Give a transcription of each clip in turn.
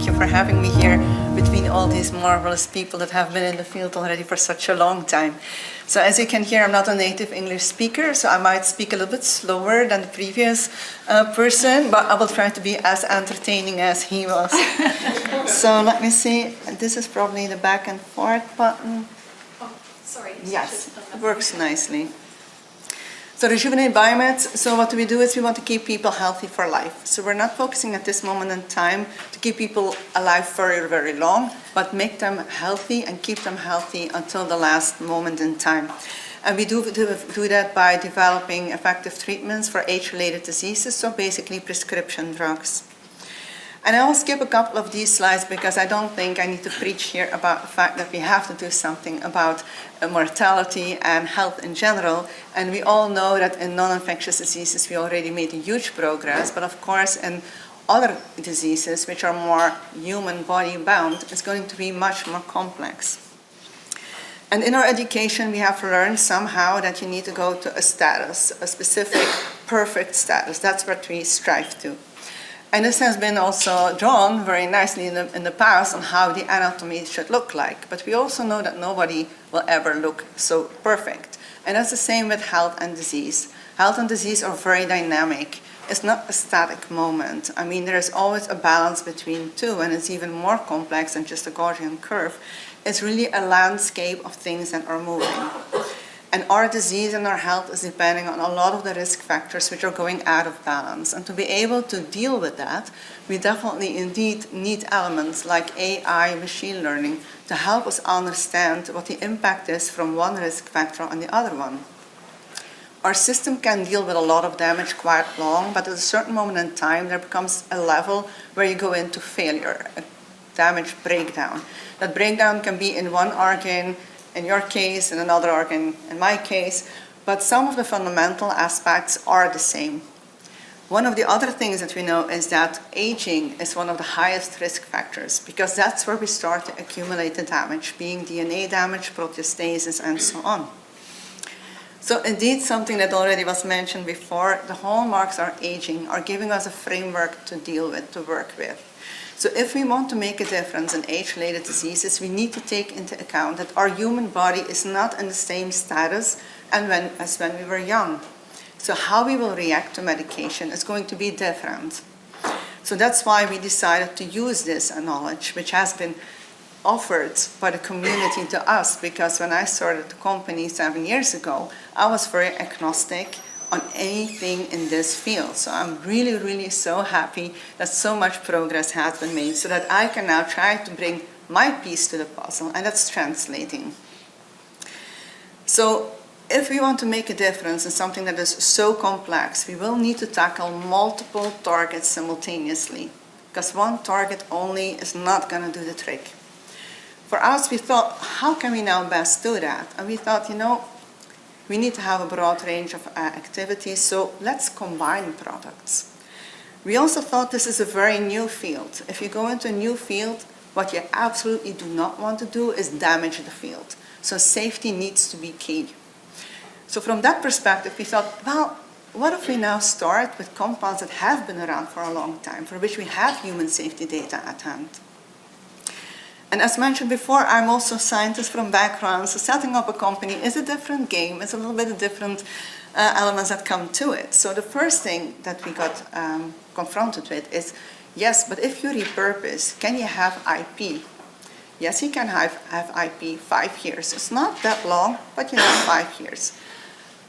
you for having me here between all these marvelous people that have been in the field already for such a long time. So as you can hear, I'm not a native English speaker, so I might speak a little bit slower than the previous person, but I will try to be as entertaining as he was. So let me see, this is probably the back and forth button. Oh, sorry. Yes, it works nicely. So Rejuvenate Biomed, so what we do is we want to keep people healthy for life. So we're not focusing at this moment in time to keep people alive very, very long, but make them healthy and keep them healthy until the last moment in time. And we do that by developing effective treatments for age-related diseases, so basically prescription drugs. And I will skip a couple of these slides because I don't think I need to preach here about the fact that we have to do something about mortality and health in general. And we all know that in non-infectious diseases we already made a huge progress, but of course in other diseases which are more human body bound, it's going to be much more complex. And in our education we have learned somehow that you need to go to a status, a specific perfect status. That's what we strive to. And this has been also drawn very nicely in the past on how the anatomy should look like. But we also know that nobody will ever look so perfect. And that's the same with health and disease. Health and disease are very dynamic. It's not a static moment. I mean, there's always a balance between two, and it's even more complex than just a Gaussian curve. It's really a landscape of things that are moving. And our disease and our health is depending on a lot of the risk factors which are going out of balance. And to be able to deal with that, we definitely indeed need elements like AI, machine learning, to help us understand what the impact is from one risk factor on the other one. Our system can deal with a lot of damage quite long, but at a certain moment in time, there becomes a level where you go into failure, a damage breakdown. That breakdown can be in one organ, in your case, in another organ, in my case, but some of the fundamental aspects are the same. One of the other things that we know is that aging is one of the highest risk factors because that's where we start to accumulate the damage, being DNA damage, proteostasis, and so on. So indeed, something that already was mentioned before, the hallmarks are aging, are giving us a framework to deal with, to work with. So if we want to make a difference in age-related diseases, we need to take into account that our human body is not in the same status as when we were young. So how we will react to medication is going to be different. So that's why we decided to use this knowledge, which has been offered by the community to us, because when I started the company 7 years ago, I was very agnostic on anything in this field. So I'm really, really so happy that so much progress has been made so that I can now try to bring my piece to the puzzle, and that's translating. So if we want to make a difference in something that is so complex, we will need to tackle multiple targets simultaneously, because one target only is not going to do the trick. For us, we thought, how can we now best do that? And we thought, we need to have a broad range of activities, so let's combine products. We also thought this is a very new field. If you go into a new field, what you absolutely do not want to do is damage the field. So safety needs to be key. So from that perspective, we thought, well, what if we now start with compounds that have been around for a long time, for which we have human safety data at hand? And as mentioned before, I'm also a scientist from background, so setting up a company is a different game. It's a little bit of different elements that come to it. So the first thing that we got confronted with is, yes, but if you repurpose, can you have IP? Yes, you can have IP 5 years. It's not that long, but you have 5 years.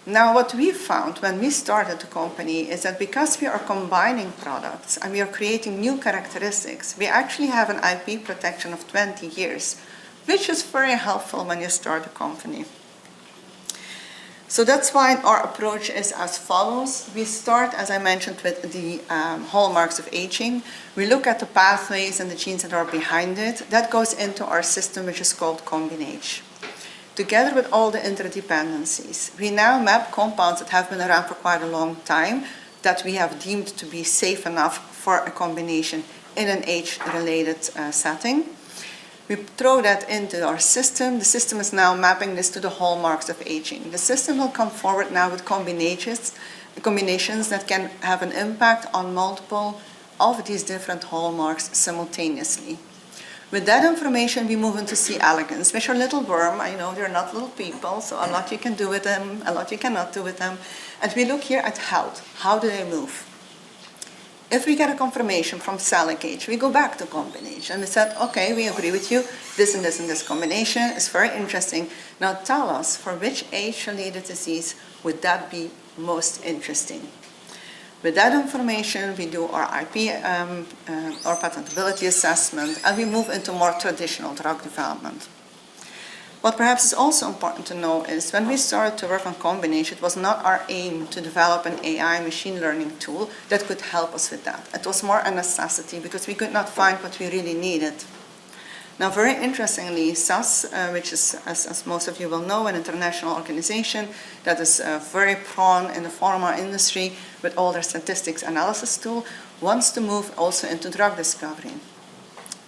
Now, what we found when we started the company is that because we are combining products and we are creating new characteristics, we actually have an IP protection of 20 years, which is very helpful when you start a company. So that's why our approach is as follows. We start, as I mentioned, with the hallmarks of aging. We look at the pathways and the genes that are behind it. That goes into our system, which is called CombinAge. Together with all the interdependencies, we now map compounds that have been around for quite a long time that we have deemed to be safe enough for a combination in an age-related setting. We throw that into our system. The system is now mapping this to the hallmarks of aging. The system will come forward now with combinations that can have an impact on multiple of these different hallmarks simultaneously. With that information, we move into C. elegans, which are little worm. I know they're not little people, so a lot you can do with them, a lot you cannot do with them. And we look here at health. How do they move? If we get a confirmation from CombinAge, we go back to CombinAge and we said, okay, we agree with you, this and this and this combination is very interesting. Now tell us, for which age-related disease would that be most interesting? With that information, we do our IP, our patentability assessment, and we move into more traditional drug development. What perhaps is also important to know is when we started to work on CombinAge, it was not our aim to develop an AI machine learning tool that could help us with that. It was more a necessity because we could not find what we really needed. Now, very interestingly, SAS, which is, as most of you will know, an international organization that is very prone in the pharma industry with all their statistics analysis tool, wants to move also into drug discovery.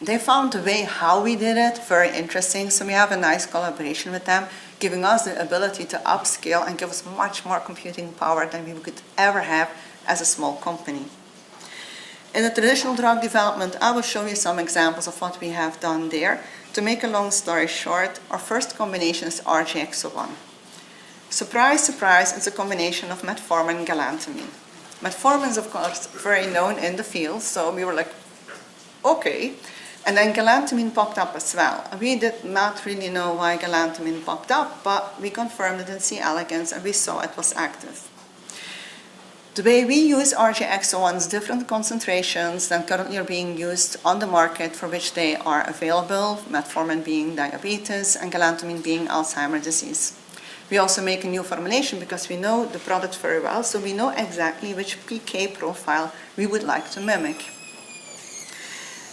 They found a way how we did it very interesting, so we have a nice collaboration with them, giving us the ability to upscale and give us much more computing power than we could ever have as a small company. In the traditional drug development, I will show you some examples of what we have done there. To make a long story short, our first combination is RGX-01. Surprise, surprise, it's a combination of metformin and galantamine. Metformin is, of course, very known in the field, so we were like, okay. And then galantamine popped up as well. We did not really know why galantamine popped up, but we confirmed it in C. elegans and we saw it was active. The way we use RGX-01's different concentrations than currently are being used on the market for which they are available, metformin being diabetes and galantamine being Alzheimer's disease. We also make a new formulation because we know the product very well, so we know exactly which PK profile we would like to mimic.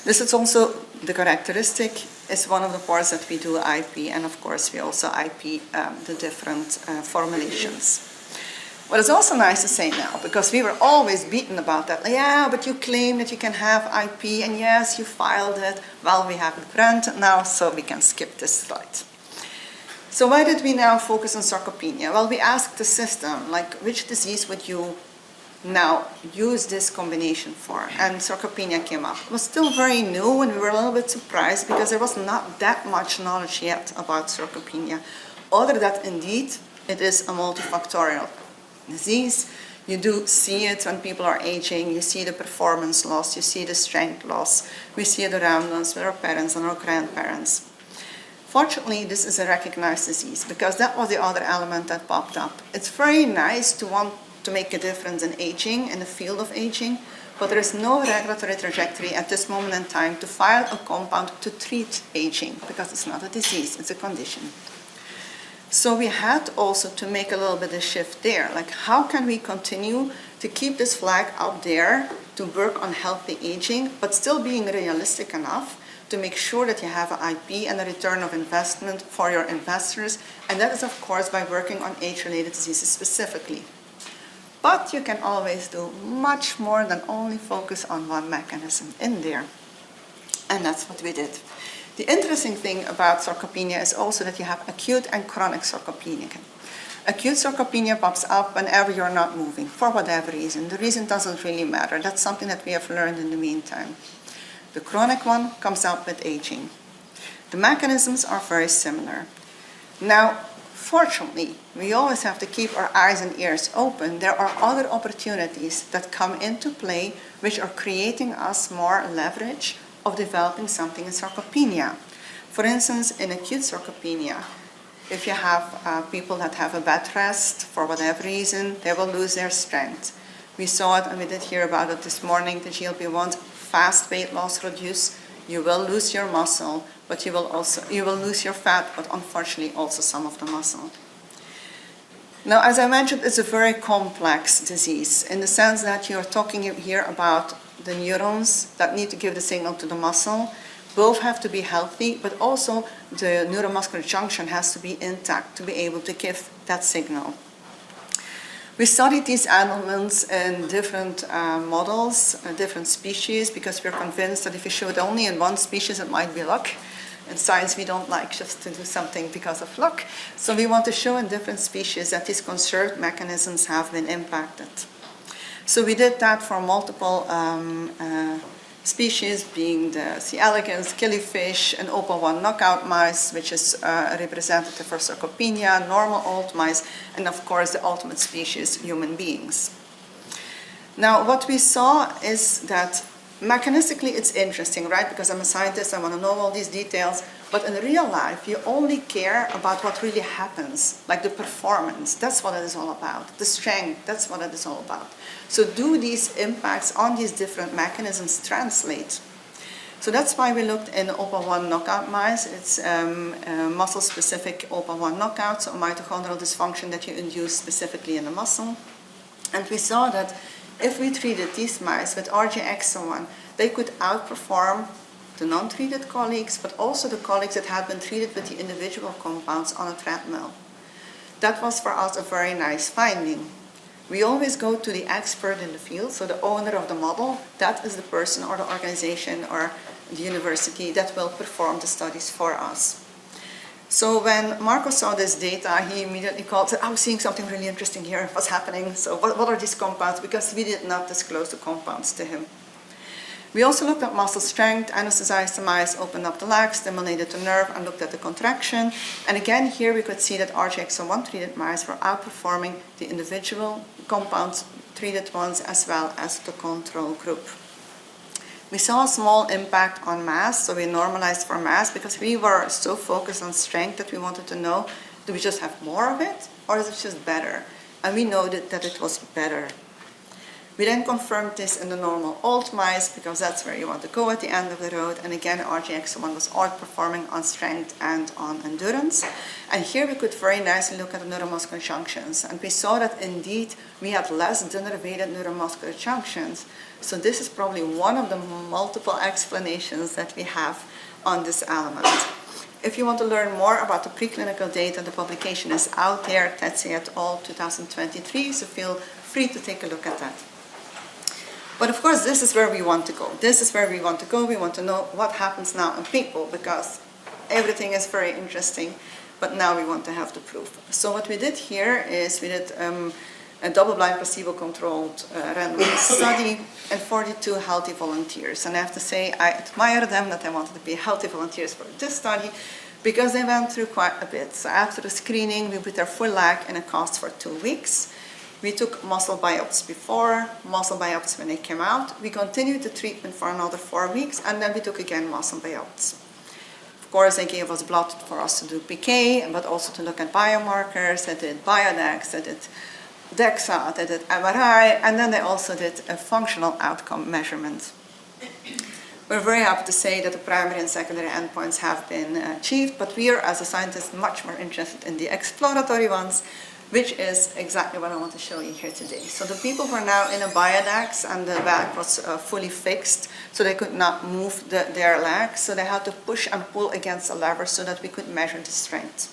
This is also the characteristic, is one of the parts that we do IP, and of course we also IP the different formulations. What is also nice to say now, because we were always beaten about that, yeah, but you claim that you can have IP, and yes, you filed it. Well, we have it granted now, so we can skip this slide. So why did we now focus on sarcopenia? Well, we asked the system, like, which disease would you now use this combination for? And sarcopenia came up. It was still very new, and we were a little bit surprised because there was not that much knowledge yet about sarcopenia, other that indeed it is a multifactorial disease. You do see it when people are aging. You see the performance loss, you see the strength loss. We see it around us with our parents and our grandparents. Fortunately, this is a recognized disease because that was the other element that popped up. It's very nice to want to make a difference in aging, in the field of aging, but there is no regulatory trajectory at this moment in time to file a compound to treat aging because it's not a disease, it's a condition. So we had also to make a little bit of shift there, like how can we continue to keep this flag up there to work on healthy aging, but still being realistic enough to make sure that you have an IP and a return of investment for your investors, and that is of course by working on age-related diseases specifically. But you can always do much more than only focus on one mechanism in there. And that's what we did. The interesting thing about sarcopenia is also that you have acute and chronic sarcopenia. Acute sarcopenia pops up whenever you're not moving, for whatever reason. The reason doesn't really matter. That's something that we have learned in the meantime. The chronic one comes up with aging. The mechanisms are very similar. Now, fortunately, we always have to keep our eyes and ears open. There are other opportunities that come into play which are creating us more leverage of developing something in sarcopenia. For instance, in acute sarcopenia, if you have people that have a bed rest for whatever reason, they will lose their strength. We saw it and we did hear about it this morning, the GLP-1s, fast weight loss reduce. You will lose your muscle, but you will lose your fat, but unfortunately also some of the muscle. Now, as I mentioned, it's a very complex disease in the sense that you're talking here about the neurons that need to give the signal to the muscle. Both have to be healthy, but also the neuromuscular junction has to be intact to be able to give that signal. We studied these animals in different models, different species, because we're convinced that if you show it only in one species, it might be luck. In science, we don't like just to do something because of luck. So we want to show in different species that these conserved mechanisms have been impacted. So we did that for multiple species, being the C. elegans, killifish, and OPA1 knockout mice, which is representative for sarcopenia, normal old mice, and of course the ultimate species, human beings. Now what we saw is that mechanistically it's interesting, right? Because I'm a scientist, I want to know all these details, but in real life you only care about what really happens, like the performance. That's what it is all about. The strength, that's what it is all about. So do these impacts on these different mechanisms translate? So that's why we looked in OPA1 knockout mice. It's muscle-specific OPA1 knockout, so mitochondrial dysfunction that you induce specifically in the muscle. And we saw that if we treated these mice with RGX-01, they could outperform the non-treated colleagues, but also the colleagues that had been treated with the individual compounds on a treadmill. That was for us a very nice finding. We always go to the expert in the field, so the owner of the model, that is the person or the organization or the university that will perform the studies for us. So when Marco saw this data, he immediately called and said, I'm seeing something really interesting here, what's happening? So what are these compounds? Because we did not disclose the compounds to him. We also looked at muscle strength, anesthetized the mice, opened up the leg, stimulated the nerve, and looked at the contraction. And again, here we could see that RGX-01 treated mice were outperforming the individual compounds treated ones as well as the control group. We saw a small impact on mass, so we normalized for mass because we were so focused on strength that we wanted to know, do we just have more of it or is it just better? And we noted that it was better. We then confirmed this in the normal old mice because that's where you want to go at the end of the road. And again, RGX-01 was outperforming on strength and on endurance. And here we could very nicely look at the neuromuscular junctions. And we saw that indeed we had less denervated neuromuscular junctions. So this is probably one of the multiple explanations that we have on this element. If you want to learn more about the preclinical data, the publication is out there, Tetsi et al. 2023, so feel free to take a look at that. But of course, this is where we want to go. This is where we want to go. We want to know what happens now in people because everything is very interesting, but now we want to have the proof. So what we did here is we did a double-blind placebo-controlled randomized study in 42 healthy volunteers. And I have to say, I admire them that they wanted to be healthy volunteers for this study because they went through quite a bit. So after the screening, we put their full leg in a cast for 2 weeks. We took muscle biopsies before, muscle biopsies when they came out. We continued the treatment for another 4 weeks, and then we took again muscle biopsies. Of course, they gave us blood for us to do PK, but also to look at biomarkers. They did biotech, they did DEXA, they did MRI, and then they also did a functional outcome measurement. We're very happy to say that the primary and secondary endpoints have been achieved, but we are, as a scientist, much more interested in the exploratory ones, which is exactly what I want to show you here today. So the people were now in a biodex and the back was fully fixed, so they could not move their legs, so they had to push and pull against the lever so that we could measure the strength.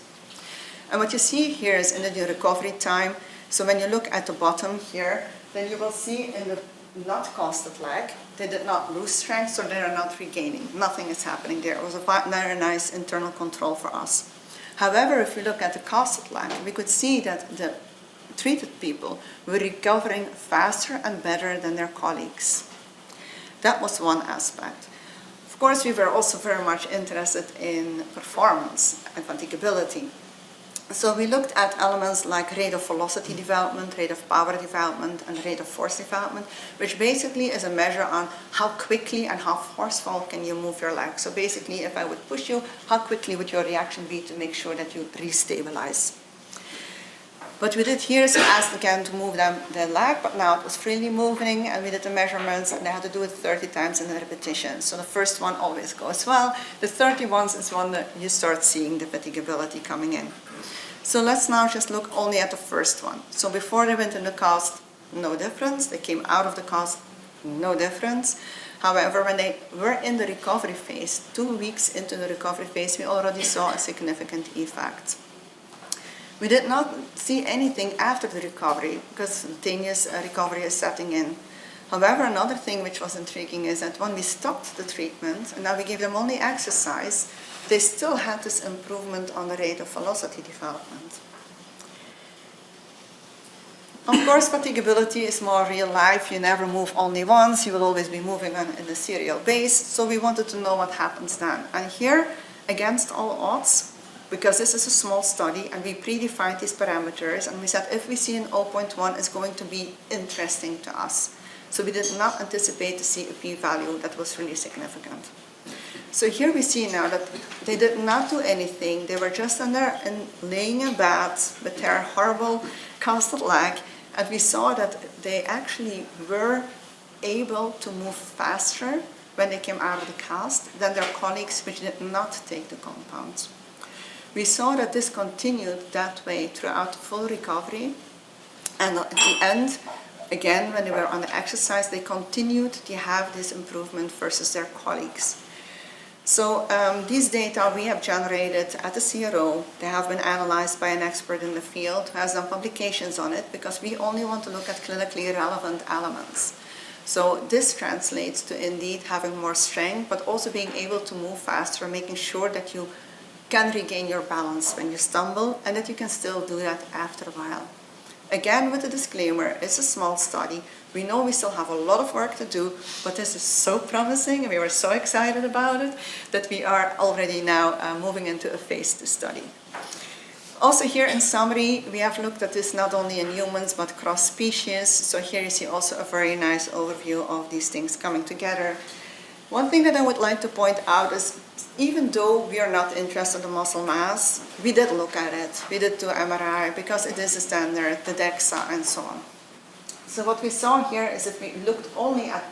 And what you see here is in the recovery time, so when you look at the bottom here, then you will see in the not casted leg, they did not lose strength, so they are not regaining. Nothing is happening there. It was a very nice internal control for us. However, if we look at the casted leg, we could see that the treated people were recovering faster and better than their colleagues. That was one aspect. Of course, we were also very much interested in performance and fatigability. So we looked at elements like rate of velocity development, rate of power development, and rate of force development, which basically is a measure on how quickly and how forceful can you move your leg. So basically, if I would push you, how quickly would your reaction be to make sure that you restabilize? What we did here is we asked again to move their leg, but now it was freely moving, and we did the measurements, and they had to do it 30 times in a repetition. So the first one always goes well. The 30 ones is when you start seeing the fatigability coming in. So let's now just look only at the first one. So before they went in the cast, no difference. They came out of the cast, no difference. However, when they were in the recovery phase, 2 weeks into the recovery phase, we already saw a significant effect. We did not see anything after the recovery because spontaneous recovery is setting in. However, another thing which was intriguing is that when we stopped the treatment, and now we gave them only exercise, they still had this improvement on the rate of velocity development. Of course, fatigability is more real life. You never move only once. You will always be moving on in a serial base. So we wanted to know what happens then. And here, against all odds, because this is a small study and we predefined these parameters and we said if we see an 0.1, it's going to be interesting to us. So we did not anticipate to see a p-value that was really significant. So here we see now that they did not do anything. They were just in there and laying in bed with their horrible casted leg, and we saw that they actually were able to move faster when they came out of the cast than their colleagues which did not take the compound. We saw that this continued that way throughout the full recovery, and at the end, again, when they were on the exercise, they continued to have this improvement versus their colleagues. So these data we have generated at the CRO. They have been analyzed by an expert in the field who has done publications on it because we only want to look at clinically relevant elements. So this translates to indeed having more strength, but also being able to move faster, making sure that you can regain your balance when you stumble and that you can still do that after a while. Again, with the disclaimer, it's a small study. We know we still have a lot of work to do, but this is so promising and we were so excited about it that we are already now moving into a phase 2 study. Also here in summary, we have looked at this not only in humans but cross species. So here you see also a very nice overview of these things coming together. One thing that I would like to point out is even though we are not interested in muscle mass, we did look at it. We did do MRI because it is a standard, the DEXA and so on. So what we saw here is if we looked only at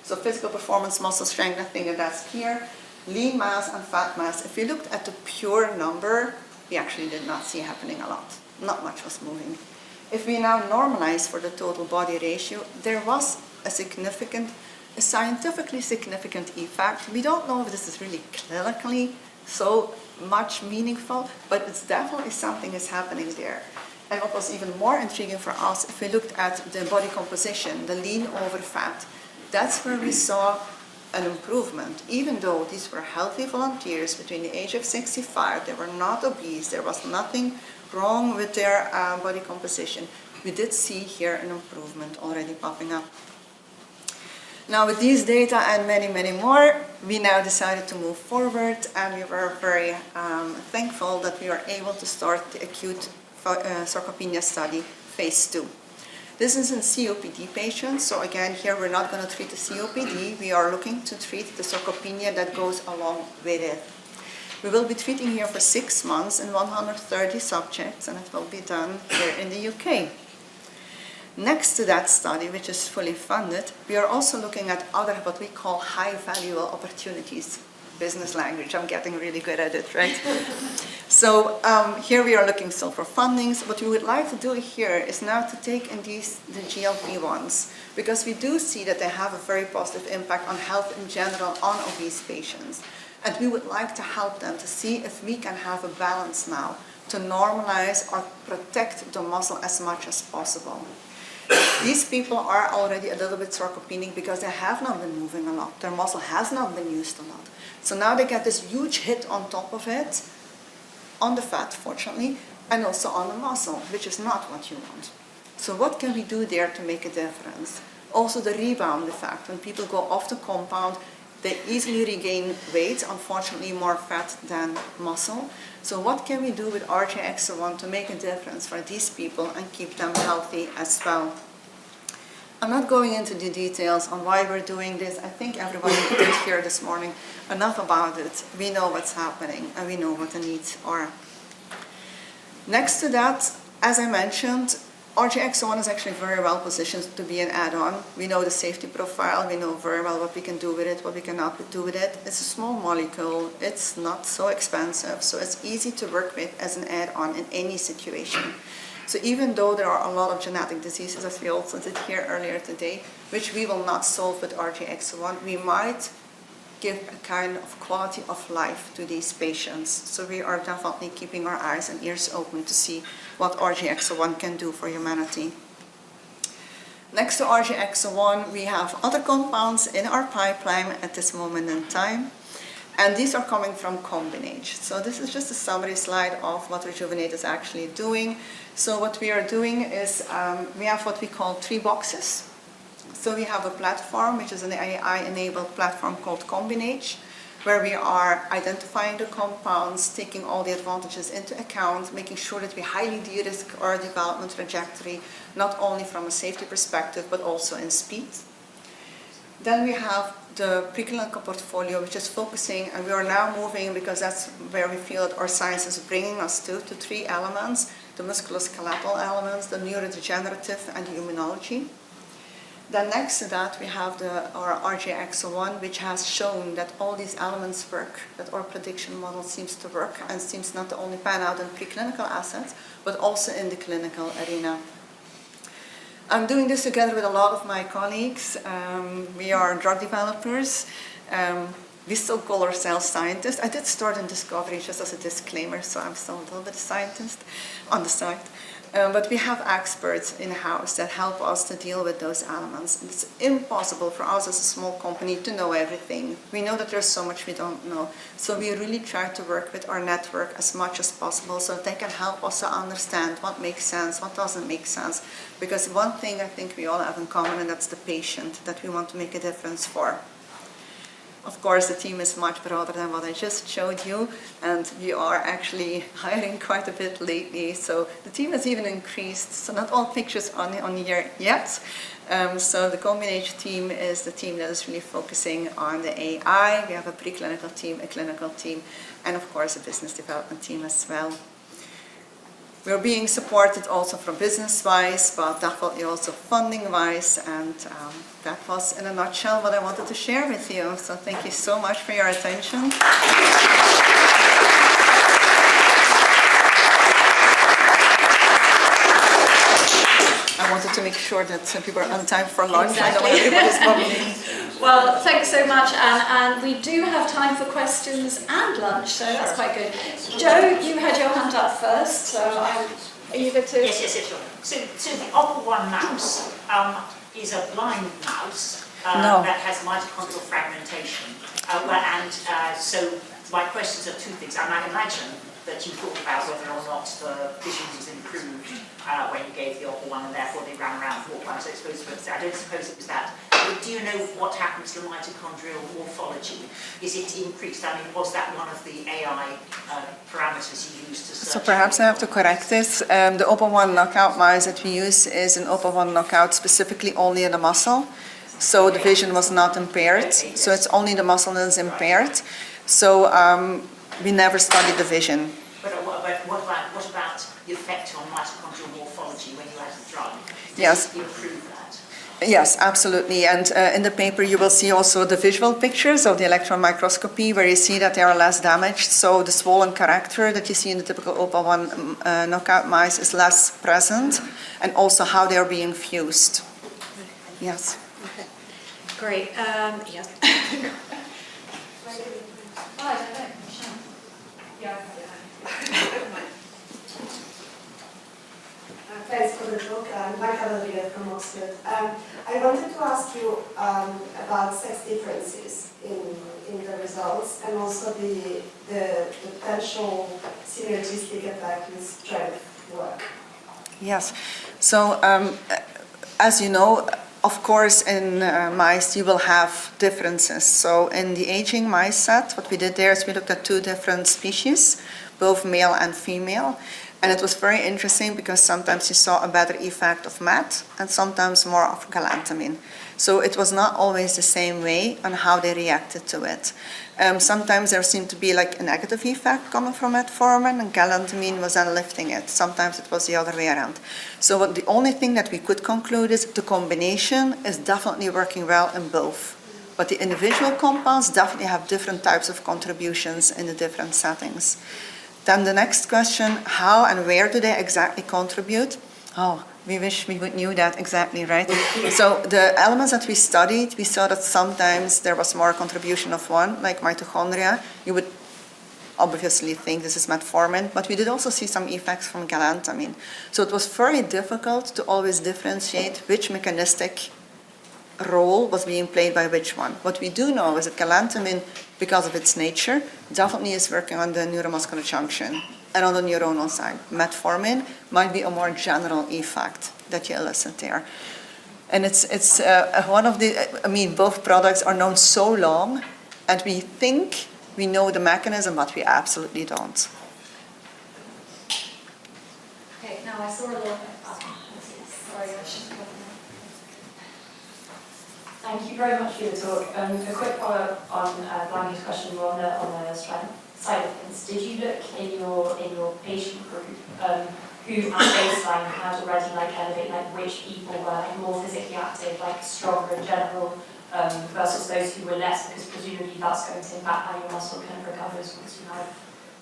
physical performance, muscle strength, I think that's here, lean mass and fat mass. If we looked at the pure number, we actually did not see happening a lot. Not much was moving. If we now normalize for the total body ratio, there was a scientifically significant effect. We don't know if this is really clinically so much meaningful, but it's definitely something is happening there. And what was even more intriguing for us, if we looked at the body composition, the lean over fat, that's where we saw an improvement. Even though these were healthy volunteers between the age of 65, they were not obese, there was nothing wrong with their body composition, we did see here an improvement already popping up. Now with these data and many, many more, we now decided to move forward, and we were very thankful that we were able to start the acute sarcopenia study, phase 2. This is in COPD patients, so again here we're not going to treat the COPD, we are looking to treat the sarcopenia that goes along with it. We will be treating here for 6 months in 130 subjects, and it will be done here in the UK. Next to that study, which is fully funded, we are also looking at other what we call high-value opportunities. Business language, I'm getting really good at it, right? So here we are looking still for fundings. What we would like to do here is now to take in the GLP-1s, because we do see that they have a very positive impact on health in general on obese patients. And we would like to help them to see if we can have a balance now to normalize or protect the muscle as much as possible. These people are already a little bit sarcopenic because they have not been moving a lot. Their muscle has not been used a lot. So now they get this huge hit on top of it, on the fat, fortunately, and also on the muscle, which is not what you want. So what can we do there to make a difference? Also the rebound effect. When people go off the compound, they easily regain weight, unfortunately more fat than muscle. So what can we do with RGX-01 to make a difference for these people and keep them healthy as well? I'm not going into the details on why we're doing this. I think everybody did hear this morning enough about it. We know what's happening and we know what the needs are. Next to that, as I mentioned, RGX-01 is actually very well positioned to be an add-on. We know the safety profile, we know very well what we can do with it, what we cannot do with it. It's a small molecule, it's not so expensive, so it's easy to work with as an add-on in any situation. So even though there are a lot of genetic diseases, as we also did here earlier today, which we will not solve with RGX-01, we might give a kind of quality of life to these patients. So we are definitely keeping our eyes and ears open to see what RGX-01 can do for humanity. Next to RGX-01, we have other compounds in our pipeline at this moment in time. And these are coming from CombinAge. So this is just a summary slide of what Rejuvenate is actually doing. So what we are doing is we have what we call 3 boxes. So we have a platform, which is an AI-enabled platform called CombinAge, where we are identifying the compounds, taking all the advantages into account, making sure that we highly de-risk our development trajectory, not only from a safety perspective, but also in speed. Then we have the preclinical portfolio, which is focusing, and we are now moving, because that's where we feel that our science is bringing us to 3 elements: the musculoskeletal elements, the neurodegenerative, and the immunology. Then next to that, we have our RGX01, which has shown that all these elements work, that our prediction model seems to work, and seems not to only pan out in preclinical assets, but also in the clinical arena. I'm doing this together with a lot of my colleagues. We are drug developers. We still call ourselves scientists. I did start in discovery just as a disclaimer, so I'm still a little bit a scientist on the side. But we have experts in-house that help us to deal with those elements. It's impossible for us as a small company to know everything. We know that there's so much we don't know. So we really try to work with our network as much as possible so that they can help us to understand what makes sense, what doesn't make sense. Because one thing I think we all have in common, and that's the patient that we want to make a difference for. Of course, the team is much broader than what I just showed you, and we are actually hiring quite a bit lately. So the team has even increased. So not all pictures on here yet. So the CombinAge team is the team that is really focusing on the AI. We have a preclinical team, a clinical team, and of course a business development team as well. We're being supported also from business-wise, but definitely also funding-wise, and that was in a nutshell what I wanted to share with you. So thank you so much for your attention. I wanted to make sure that people are on time for lunch. Exactly. I know everybody's probably... Well, thanks so much, Anne. And we do have time for questions and lunch, so that's quite good. Joe, you had your hand up first, so are you good to... Yes, sure. So the upper one mouse is a blind mouse that has mitochondrial fragmentation. So my questions are 2 things. I might imagine that you thought about whether or not the vision was improved when you gave the upper one, and therefore they ran around and walked around. So I don't suppose it was that. But do you know what happened to the mitochondrial morphology? Is it increased? I mean, was that one of the AI parameters you used to search? So perhaps I have to correct this. The OPA1 knockout mouse that we use is an OPA1 knockout specifically only in the muscle. So the vision was not impaired. So it's only the muscle that is impaired. So we never studied the vision. But what about the effect on mitochondrial morphology when you add the drug? Yes. Does it improve that? Yes, absolutely. And in the paper you will see also the visual pictures of the electron microscopy where you see that they are less damaged. So the swollen character that you see in the typical OPA1 knockout mice is less present, and also how they are being fused. Yes. Okay. Great. Yeah. Thanks for the talk. I'm Ann Beliën from Oxford. I wanted to ask you about sex differences in the results, and also the potential synergistic effect with strength work. Yes. So as you know, of course, in mice you will have differences. So in the aging mice set, what we did there is we looked at 2 different species, both male and female. And it was very interesting because sometimes you saw a better effect of MET and sometimes more of galantamine. So it was not always the same way on how they reacted to it. Sometimes there seemed to be like a negative effect coming from metformin, and galantamine was then lifting it. Sometimes it was the other way around. So the only thing that we could conclude is the combination is definitely working well in both. But the individual compounds definitely have different types of contributions in the different settings. Then the next question, how and where do they exactly contribute? Oh, we wish we would knew that exactly, right? So the elements that we studied, we saw that sometimes there was more contribution of one, like mitochondria. You would obviously think this is metformin, but we did also see some effects from galantamine. So it was very difficult to always differentiate which mechanistic role was being played by which one. What we do know is that galantamine, because of its nature, definitely is working on the neuromuscular junction and on the neuronal side. Metformin might be a more general effect that you elicit there. And it's one of the, both products are known so long, and we think we know the mechanism, but we absolutely don't. Okay, now I saw a little bit. Sorry, I should have gotten there. Thank you very much for your talk. A quick follow-up on Blanca's question more on the strength side of things. Did you look in your patient group who at baseline had already elevate, which people were more physically active, stronger in general, versus those who were less, because presumably that's going to impact how your muscle kind of recovers once you have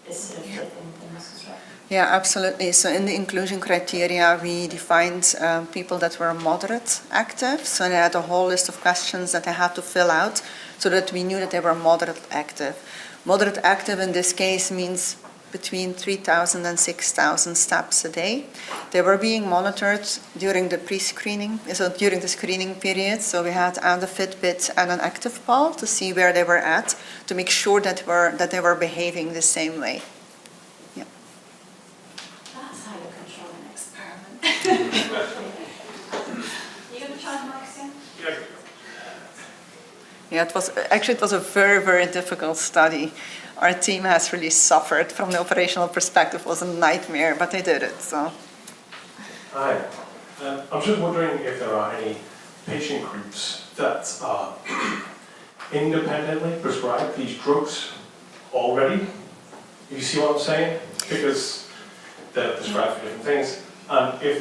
this sort of dip in muscle strength? Yeah, absolutely. So in the inclusion criteria, we defined people that were moderate active. So they had a whole list of questions that they had to fill out so that we knew that they were moderate active. Moderate active in this case means between 3,000 and 6,000 steps a day. They were being monitored during the pre-screening, so during the screening period. So we had a Fitbit and an active pal to see where they were at, to make sure that they were behaving the same way. Yeah. That's how you control an experiment. You going to try the mics again? Yeah, it was a very, very difficult study. Our team has really suffered from the operational perspective. It was a nightmare, but they did it. So. Hi. I was just wondering if there are any patient groups that are independently prescribed these drugs already. You see what I'm saying? Because they're prescribed for different things. And if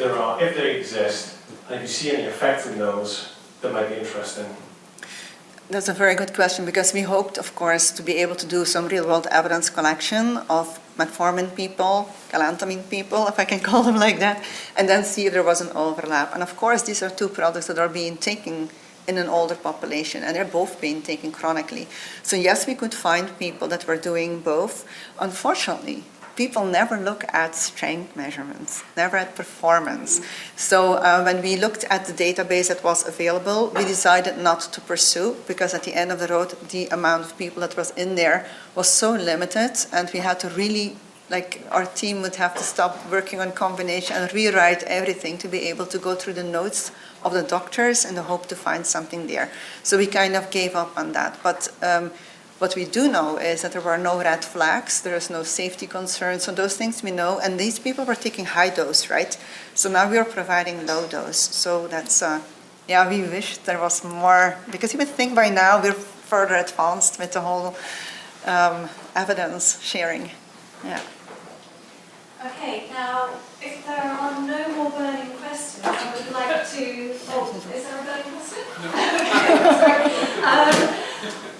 they exist, and if you see any effect in those, that might be interesting. That's a very good question, because we hoped, of course, to be able to do some real-world evidence collection of metformin people, galantamine people, if I can call them like that, and then see if there was an overlap. And of course, these are two products that are being taken in an older population, and they're both being taken chronically. So yes, we could find people that were doing both. Unfortunately, people never look at strength measurements, never at performance. So when we looked at the database that was available, we decided not to pursue, because at the end of the road, the amount of people that was in there was so limited, and we had to really, our team would have to stop working on CombinAge and rewrite everything to be able to go through the notes of the doctors in the hope to find something there. So we kind of gave up on that. But what we do know is that there were no red flags, there is no safety concerns, so those things we know, and these people were taking high dose, right? So now we are providing low dose. So that's, we wish there was more, because you would think by now we're further advanced with the whole evidence sharing. Yeah. Okay, now, if there are no more burning questions, I would like to... Oh, is there a burning question? No. Okay, sorry.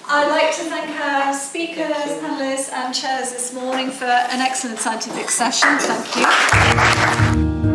I'd like to thank our speakers, panelists and chairs this morning for an excellent scientific session. Thank you.